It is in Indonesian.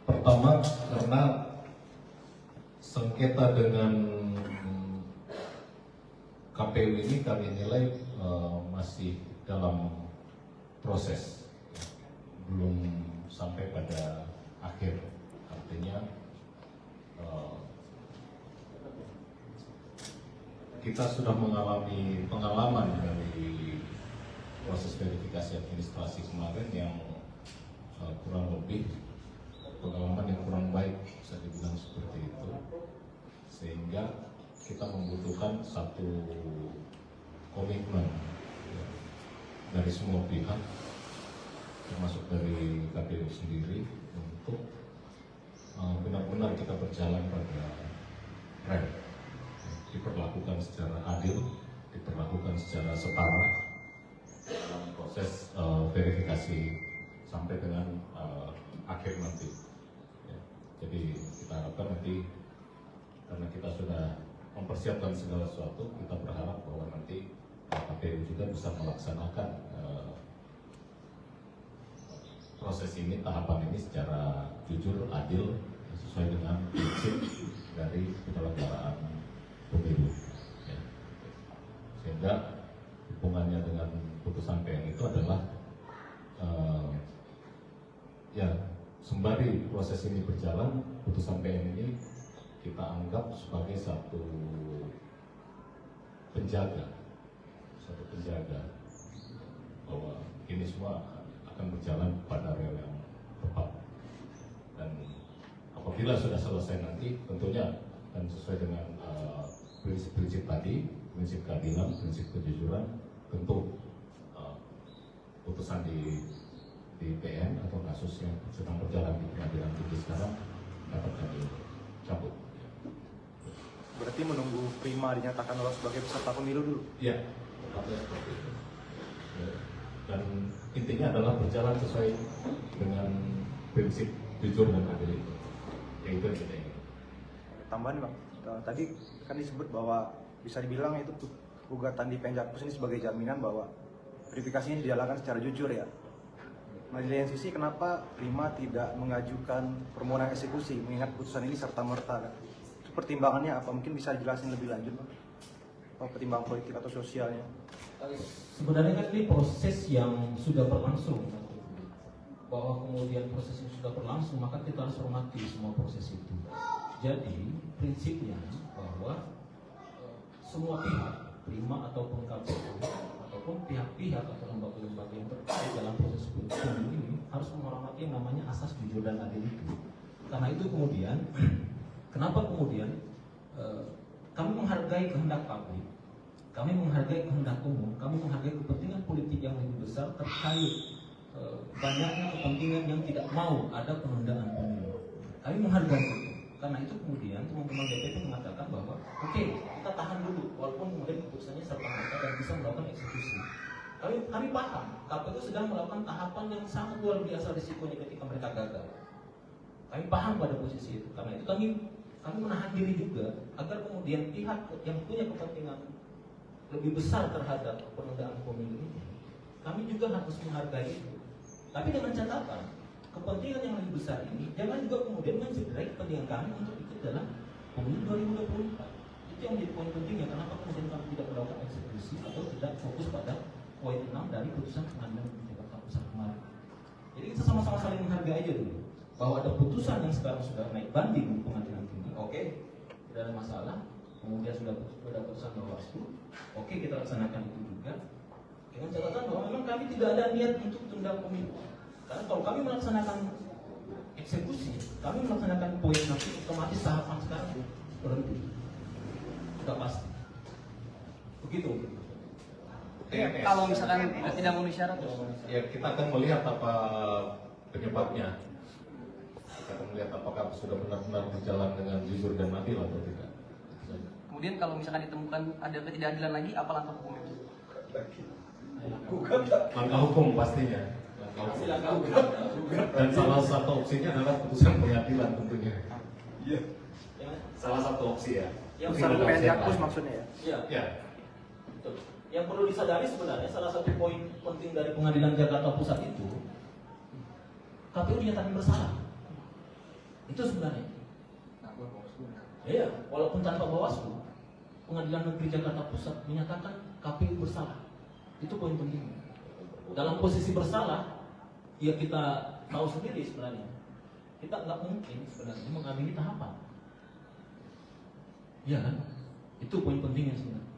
Pertama, karena sengketa dengan KPU ini kami nilai masih dalam proses, belum sampai pada akhir. Artinya kita sudah mengalami pengalaman dari proses verifikasi administrasi kemarin yang kurang lebih pengalaman yang kurang baik, bisa dibilang seperti itu, sehingga kita membutuhkan satu komitmen ya, dari semua pihak, termasuk dari KPU sendiri, untuk benar-benar kita berjalan pada rem, diperlakukan secara adil, diperlakukan secara setara dalam proses verifikasi sampai dengan akhir nanti. Ya, jadi kita harapkan nanti, karena kita sudah mempersiapkan segala sesuatu, kita berharap bahwa nanti KPU juga bisa melaksanakan proses ini, tahapan ini secara jujur, adil, sesuai dengan prinsip dari penyelenggaraan pemilu. Ya. Sehingga hubungannya dengan putusan PN itu adalah ya, sembari proses ini berjalan, putusan PN ini kita anggap sebagai satu penjaga bahwa ini semua akan berjalan pada rel yang tepat. Dan apabila sudah selesai nanti, tentunya dan sesuai dengan prinsip-prinsip tadi, prinsip keadilan, prinsip kejujuran, tentu putusan di PN atau kasus yang sedang berjalan di pengadilan tinggi sekarang dapat kami cabut. Berarti menunggu Prima dinyatakan lolos sebagai peserta pemilu dulu? Iya, tetapnya seperti itu. Ya. Dan intinya adalah berjalan sesuai dengan prinsip jujur dan adil itu. Yang itu yang kita ingin. Tambahan Bang, tadi kan disebut bahwa bisa dibilang itu gugatan di PN Jakpus ini sebagai jaminan bahwa verifikasinya dijalankan secara jujur ya. Nah, di lain sisi kenapa Prima tidak mengajukan permohonan eksekusi mengingat putusan ini serta-merta kan? Pertimbangannya apa? Mungkin bisa dijelasin lebih lanjut Bang? Apa pertimbangan politik atau sosialnya? Sebenarnya kan ini proses yang sudah berlangsung. Bahwa kemudian proses yang sudah berlangsung, maka kita harus hormati semua proses itu. Jadi prinsipnya bahwa semua pihak, Prima ataupun KPU ataupun pihak-pihak atau lembaga-lembaga yang terkait dalam proses pemilu ini harus menghormati yang namanya asas jujur dan adil itu. Karena itu kemudian, kenapa kemudian kami menghargai kehendak publik, kami menghargai kehendak umum, kami menghargai kepentingan politik yang lebih besar terkait banyaknya kepentingan yang tidak mau ada penundaan pemilu. Kami menghargai itu. Karena itu kemudian teman-teman DPP mengatakan bahwa oke, kita tahan dulu walaupun kemudian keputusannya serta-merta dan bisa melakukan eksekusi. Kami paham KPU sedang melakukan tahapan yang sangat luar biasa risikonya ketika mereka gagal. Kami paham pada posisi itu. Karena itu kami menahan diri juga agar kemudian pihak yang punya kepentingan lebih besar terhadap penundaan pemilu ini, kami juga harus menghargai itu. Tapi dengan catatan, kepentingan yang lebih besar ini jangan juga kemudian mencederai kepentingan kami untuk ikut dalam pemilu 2024. Itu yang menjadi poin pentingnya. Kenapa kemudian kami tidak melakukan eksekusi atau tidak fokus pada poin 6 dari putusan pengadilan Jakarta Pusat kemarin. Jadi kita sama-sama saling menghargai aja dulu bahwa ada putusan yang sekarang sudah naik banding di pengadilan tinggi. Oke, tidak ada masalah. Kemudian sudah ada putusan Bawaslu. Oke, kita laksanakan itu juga. Dengan catatan bahwa memang kami tidak ada niat untuk tunda pemilu. Karena kalau kami melaksanakan eksekusi, kami melaksanakan poin nanti otomatis tahapan sekarang berhenti. Sudah pasti. Begitu. Kalau misalkan tidak memenuhi syarat, Ya, kita akan melihat apa penyebabnya. Kita akan melihat apakah sudah benar-benar berjalan dengan jujur dan adil atau tidak. kemudian kalau misalkan ditemukan ada ketidakadilan lagi, apa langkah hukum itu? Langkah hukum pastinya. Dan salah satu opsinya adalah putusan pengadilan tentunya. Iya. Salah satu opsi ya. Yang PN Jakpus maksudnya ya? Iya. Ya. Betul. Yang perlu disadari sebenarnya salah satu poin penting dari pengadilan Jakarta Pusat itu, KPU dinyatakan bersalah. Itu sebenarnya. Iya, walaupun tanpa Bawaslu, Pengadilan Negeri Jakarta Pusat menyatakan KPU bersalah. Itu poin pentingnya. Dalam posisi bersalah, ya kita tahu sendiri sebenarnya. Kita nggak mungkin sebenarnya mengamini tahapan. Iya kan? Itu poin pentingnya sebenarnya.